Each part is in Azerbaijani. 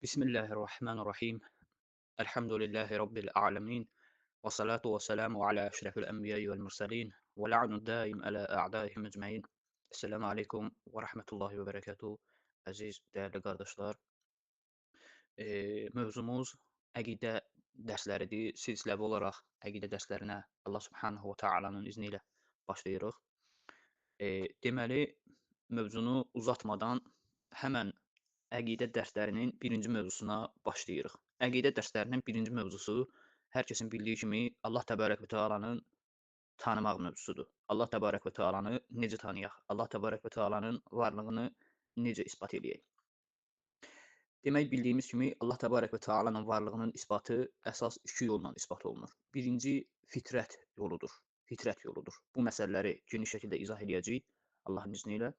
Bismillahirrahmanirrahim. Elhamdülillahi Rabbil alemin. Ve salatu ve selamu ala eşrefil enbiya'i vel mursalin. Ve la'nu daim ala a'daihim ecmaîn. Esselamu aleyküm ve rahmetullahi ve berekatuhu. Əziz, dəyərli qardaşlar, mövzumuz əqidə dərsləridir. Silsiləvi olaraq əqidə dərslərinə Allah Subhanahu va Taala'nın izni ilə başlayırıq. Deməli, mövzunu uzatmadan həmən əqidə dərslərinin birinci mövzusuna başlayırıq. Əqidə dərslərinin birinci mövzusu hər kəsin bildiyi kimi Allah Təbarək və Teala'nın tanımaq mövzusudur. Allah Təbarək və Teala'nı necə tanıyaq? Allah Təbarək və Teala'nın varlığını necə isbat edək? Demək bildiyimiz kimi Allah Təbarək və Teala'nın varlığının isbatı əsas iki yolla isbat olunur. Birinci fitrət yoludur. Fitrət yoludur. Bu məsələləri geniş şəkildə izah edəcəyik Allahın izni ilə.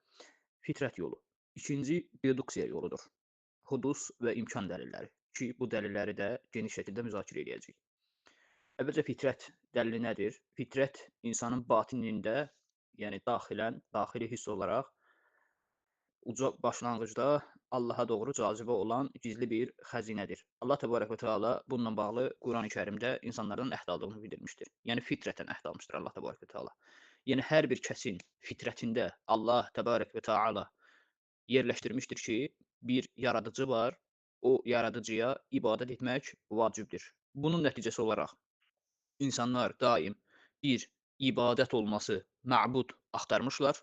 Fitrət yolu. İkinci deduksiya yoludur. Hudus və imkan dəlilləri ki, bu dəlilləri də geniş şəkildə müzakirə edəcəyik. Əvvəlcə fitrət dəlili nədir? Fitrət insanın batinində, yəni daxili hiss olaraq uca başlanğıcda Allaha doğru cazibə olan gizli bir xəzinədir. Allah Təbarək və Teala bununla bağlı Qurani-Kərimdə insanlardan əhd aldığını bildirmişdir. Yəni fitrətən əhd almışdır Allah Təbarək və Teala. Yəni hər bir kəsin fitrətində Allah Təbarək və Teala yerləşdirmişdir ki, bir yaradıcı var, o yaradıcıya ibadət etmək vacibdir. Bunun nəticəsi olaraq insanlar daim bir ibadət olması, məbud axtarmışlar.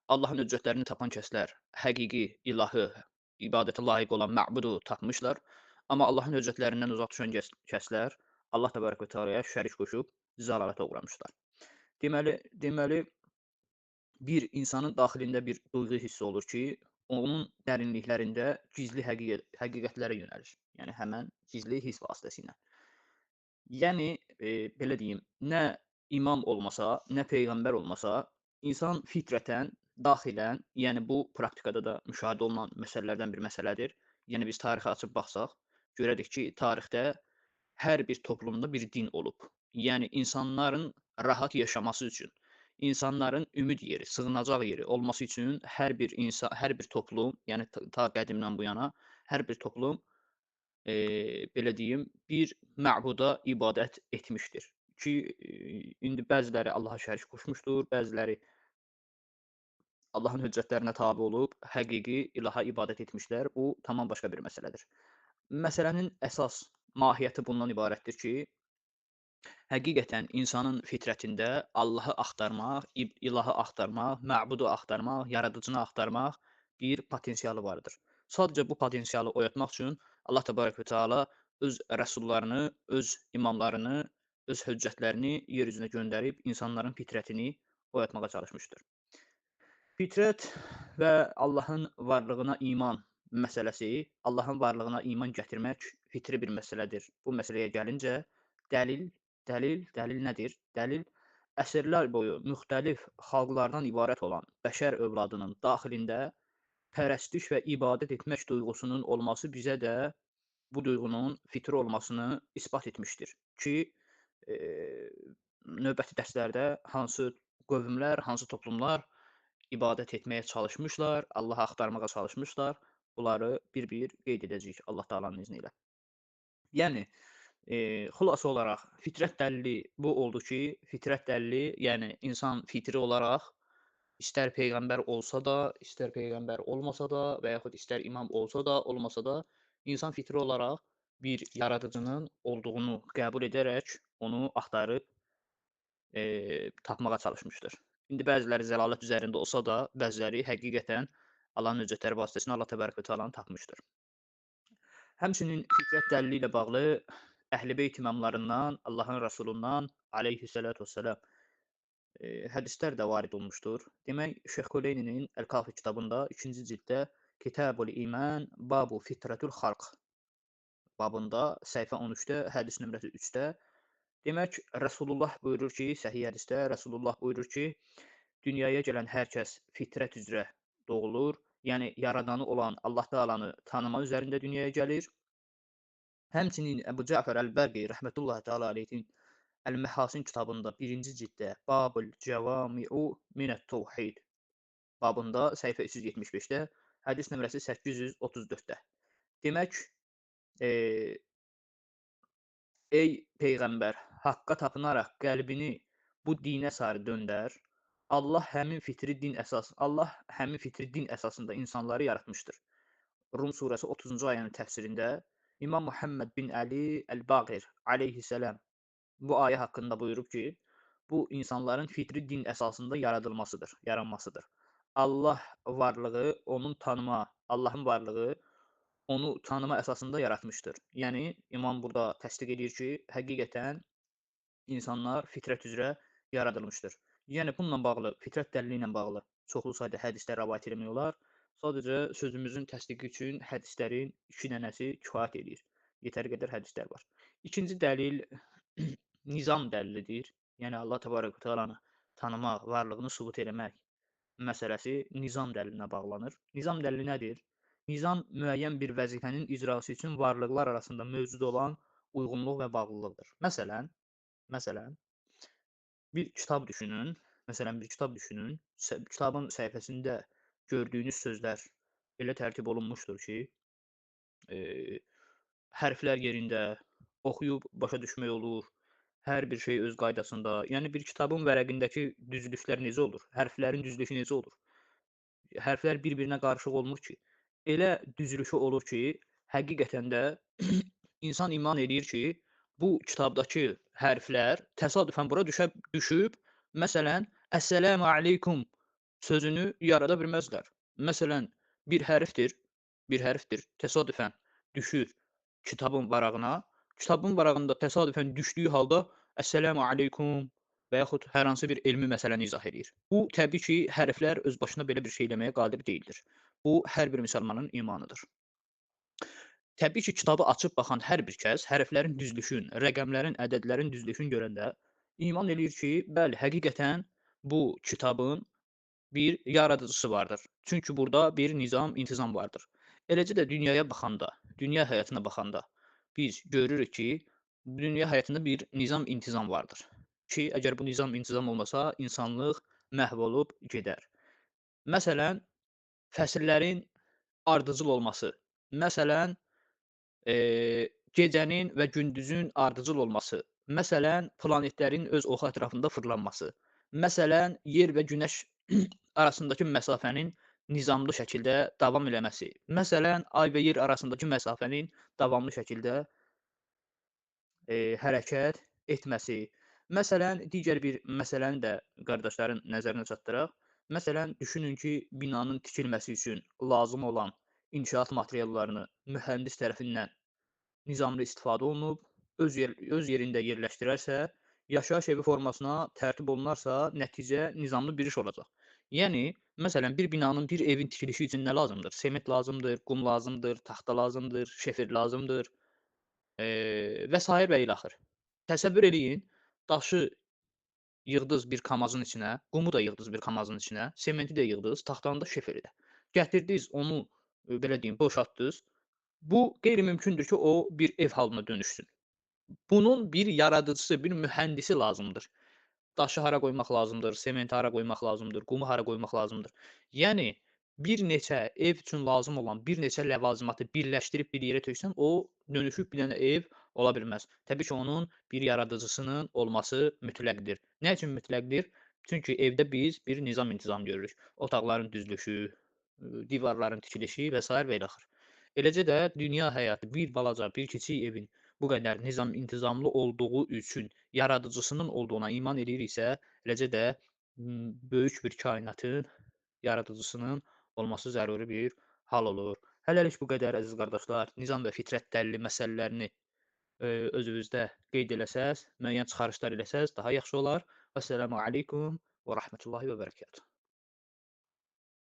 Allahın höccətlərini tapan kəslər həqiqi, ilahı, ibadətə layiq olan məbudu tapmışlar. Amma Allahın höccətlərindən uzaq düşən kəslər Allah Təbarək və Teala'ya şərik qoşub zəlalətə uğramışlar. Deməli, bir insanın daxilində bir duyğu hissi olur ki, onun dərinliklərində gizli həqiqətlərə yönəlir. Yəni həmən gizli hiss vasitəsilə. Yəni belə deyim, nə imam olmasa, nə peyğəmbər olmasa, insan fitrətən, daxilən, yəni bu praktikada da müşahidə olunan məsələlərdən bir məsələdir. Yəni biz tarixi açıb baxsaq, görərik ki, tarixdə hər bir toplumda bir din olub. Yəni insanların rahat yaşaması üçün, insanların ümid yeri, sığınacaq yeri olması üçün hər bir toplum, yəni ta qədimdən bu yana hər bir toplum belə deyim, bir məbuda ibadət etmişdir ki, indi bəziləri Allaha şərik qoşmuşdur, bəziləri Allahın höccətlərinə tabe olub həqiqi ilaha ibadət etmişlər. Bu tamam başqa bir məsələdir. Məsələnin əsas mahiyyəti bundan ibarətdir ki, həqiqətən insanın fitrətində Allahı axtarmaq, ilahı axtarmaq, məbudu axtarmaq, yaradıcını axtarmaq bir potensialı vardır. Sadəcə bu potensialı oyatmaq üçün Allah Təbarək və Teala öz rəsullarını, öz imamlarını, öz höccətlərini yer üzünə göndərib insanların fitrətini oyatmağa çalışmışdır. Fitrət və Allahın varlığına iman məsələsi, Allahın varlığına iman gətirmək fitri bir məsələdir. Bu məsələyə gəlincə, dəlil nədir? Dəlil əsrlər boyu müxtəlif xalqlardan ibarət olan bəşər övladının daxilində pərəstiş və ibadət etmək duyğusunun olması bizə də bu duyğunun fitri olmasını isbat etmişdir ki, növbəti dərslərdə hansı qövmlər, hansı toplumlar ibadət etməyə çalışmışlar, Allahı axtarmağa çalışmışlar. Bunları bir-bir qeyd edəcəyik Allah Taala'nın izni ilə. Yəni, xülasə olaraq fitrət dəlili bu oldu ki, fitrət dəlili, yəni insan fitri olaraq istər peyğəmbər olsa da, istər peyğəmbər olmasa da və yaxud istər imam olsa da, olmasa da, insan fitri olaraq bir yaradıcının olduğunu qəbul edərək onu axtarıb tapmağa çalışmışdır. İndi bəziləri zəlalət üzərində olsa da, bəziləri həqiqətən Allahın höccətləri vasitəsilə Allah Təbarək və Tealanı tapmışdır. Həmçinin fitrət dəlili ilə bağlı Əhl-i Beyt imamlarından, Allahın Rəsulundan aleyhissalatu vesselam hədislər də varid olmuşdur. Demək, Şeyx Kuleyninin Əl-Kafi kitabında 2-ci cilddə Kitabul İman, Babu Fitrətül Xalq babında səhifə 13-də, hədis nömrəsi 3-də demək, Rəsulullah buyurur ki, səhih hədisdə Rəsulullah buyurur ki, dünyaya gələn hər kəs fitrət üzrə doğulur, yəni yaradanı olan Allah Taalanı tanıma üzərində dünyaya gəlir. Həmçinin Əbu Cəfər Əl-Bərqi rəhmətullahi təala aleyhin Əl-Məhasin kitabında 1-ci cilddə Babul Cəvami'u Minət-Təvhid babında səhifə 375-də, hədis nömrəsi 834-də. Demək, Eee, Ey peyğəmbər, haqqa tapınaraq qəlbini bu dinə sarı döndər. Allah həmin fitri din əsasında insanları yaratmışdır. Rum surəsi 30-cu ayənin təfsirində İmam Muhammed bin Əli Əl-Baqir aleyhissalam bu ayə haqqında buyurub ki, bu insanların fitri din əsasında yaranmasıdır. Allah varlığı, Allahın varlığı onu tanıma əsasında yaratmışdır. Yəni imam burada təsdiq edir ki, həqiqətən insanlar fitrət üzrə yaradılmışdır. Yəni bununla bağlı, fitrət dəlili ilə bağlı çoxlu sayda hədislər rəvayət etmək olar. Sadəcə sözümüzün təsdiqi üçün hədislərin 2 dənəsi kifayət edir. Yetəri qədər hədislər var. İkinci dəlil nizam dəlilidir. Yəni Allah Təbaraka və Təalanı tanımaq, varlığını sübut etmək məsələsi nizam dəlilinə bağlanır. Nizam dəlili nədir? Nizam müəyyən bir vəzifənin icrası üçün varlıqlar arasında mövcud olan uyğunluq və bağlılıqdır. Məsələn, bir kitab düşünün. Kitabın səhifəsində gördüyünüz sözlər elə tərtib olunmuşdur ki, eee, hərflər yerində, oxuyub başa düşmək olur. Hər bir şey öz qaydasında. Yəni bir kitabın vərəqindəki düzülüşlər necə olur? Hərflərin düzülüşü necə olur? Hərflər bir-birinə qarışıq olmur ki. Elə düzülüşü olur ki, həqiqətən də insan iman eləyir ki, bu kitabdakı hərflər təsadüfən bura düşüb, məsələn, "Əssəlamu aleykum" sözünü yarada bilməzlər. Məsələn, bir hərfdir, təsadüfən düşür kitabın varağında təsadüfən düşdüyü halda "Əssəlamu aleykum" və yaxud hər hansı bir elmi məsələni izah eləyir. Bu, təbii ki, hərflər öz başına belə bir şey eləməyə qadir deyildir. Bu, hər bir müsəlmanın imanıdır. Təbii ki, kitabı açıb baxan hər bir kəs hərflərin düzülüşün, rəqəmlərin, ədədlərin düzülüşünü görəndə iman eləyir ki, bəli, həqiqətən bu kitabın bir yaradıcısı vardır. Çünki burada bir nizam, intizam vardır. Eləcə də dünya həyatına baxanda biz görürük ki, dünya həyatında bir nizam, intizam vardır. Ki, əgər bu nizam, intizam olmasa, insanlıq məhv olub gedər. Məsələn, fəsillərin ardıcıl olması. Məsələn, gecənin və gündüzün ardıcıl olması. Məsələn, planetlərin öz oxu ətrafında fırlanması. Məsələn, yer və günəş arasındakı məsafənin nizamlı şəkildə davam eləməsi. Məsələn, ay və yer arasındakı məsafənin davamlı şəkildə hərəkət etməsi. Məsələn, digər bir məsələni də qardaşların nəzərinə çatdıraq. Məsələn, düşünün ki, binanın tikilməsi üçün lazım olan inşaat materiallarını mühəndis tərəfindən nizamlı istifadə olunub, öz yerində yerləşdirərsə, yaşayış evi formasına tərtib olunarsa, nəticə nizamlı bir iş olacaq. Yəni, məsələn, bir binanın, bir evin tikilişi üçün nə lazımdır? Sement lazımdır, qum lazımdır, taxta lazımdır, şefer lazımdır, və sair və ilaxır. Təsəvvür eləyin, daşı yığdınız bir kamazın içinə, qumu da yığdınız bir kamazın içinə, sementi də yığdınız, taxtanı da, şeferi də. Gətirdiniz, onu belə deyim, boşaltdınız. Bu qeyri-mümkündür ki, o bir ev halına dönüşsün. Bunun bir yaradıcısı, bir mühəndisi lazımdır. Daşı hara qoymaq lazımdır, sementi hara qoymaq lazımdır, qumu hara qoymaq lazımdır. Yəni, bir neçə ev üçün lazım olan bir neçə ləvazimatı birləşdirib bir yerə töksən, o dönüşüb bir dənə ev ola bilməz. Təbii ki, onun bir yaradıcısının olması mütləqdir. Nə üçün mütləqdir? Çünki evdə biz bir nizam-intizam görürük. Otaqların düzülüşü, divarların tikilişi və sair və ilaxır. Eləcə də dünya həyatı bir balaca, bir kiçik evin bu qədər nizam-intizamlı olduğu üçün yaradıcısının olduğuna iman eləyiriksə, eləcə də böyük bir kainatın yaradıcısının olması zəruri bir hal olur. Hələlik bu qədər əziz qardaşlar. Nizam və fitrət dəlili məsələlərini özünüzdə qeyd eləsəz, müəyyən çıxarışlar eləsəz daha yaxşı olar. Vəssalamu aleykum və rəhmətullahi və bərəkatuhu.